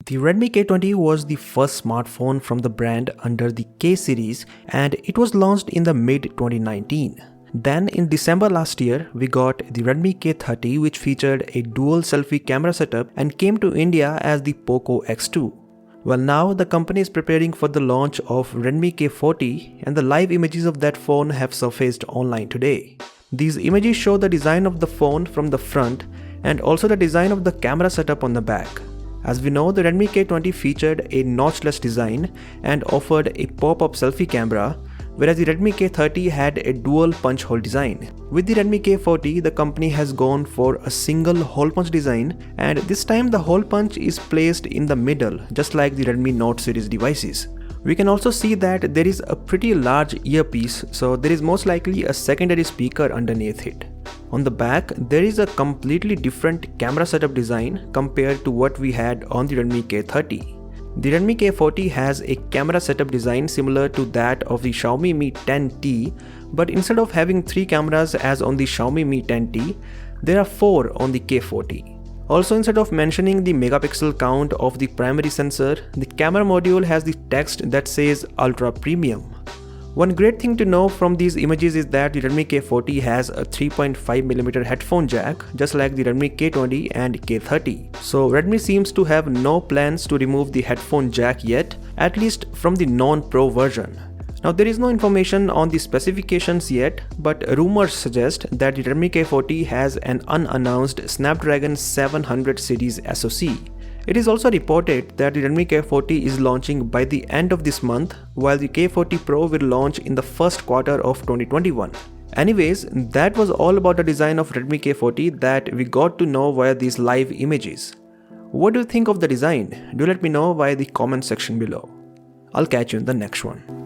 The Redmi K20 was the first smartphone from the brand under the K series and it was launched in the mid-2019. Then in December last year, we got the Redmi K30 which featured a dual selfie camera setup and came to India as the Poco X2. Well, now the company is preparing for the launch of Redmi K40 and the live images of that phone have surfaced online today. These images show the design of the phone from the front and also the design of the camera setup on the back. As we know, the Redmi K20 featured a notchless design and offered a pop-up selfie camera, whereas the Redmi K30 had a dual punch hole design. With the Redmi K40, the company has gone for a single hole punch design, and this time the hole punch is placed in the middle, just like the Redmi Note series devices. We can also see that there is a pretty large earpiece, so there is most likely a secondary speaker underneath it. On the back, there is a completely different camera setup design compared to what we had on the Redmi K30. The Redmi K40 has a camera setup design similar to that of the Xiaomi Mi 10T, but instead of having 3 cameras as on the Xiaomi Mi 10T, there are 4 on the K40. Also, instead of mentioning the megapixel count of the primary sensor, the camera module has the text that says Ultra Premium. One great thing to know from these images is that the Redmi K40 has a 3.5mm headphone jack, just like the Redmi K20 and K30. So Redmi seems to have no plans to remove the headphone jack yet, at least from the non-Pro version. Now there is no information on the specifications yet, but rumors suggest that the Redmi K40 has an unannounced Snapdragon 700 series SoC. It is also reported that the Redmi K40 is launching by the end of this month, while the K40 Pro will launch in the first quarter of 2021. Anyways, that was all about the design of Redmi K40 that we got to know via these live images. What do you think of the design? Do let me know via the comment section below. I'll catch you in the next one.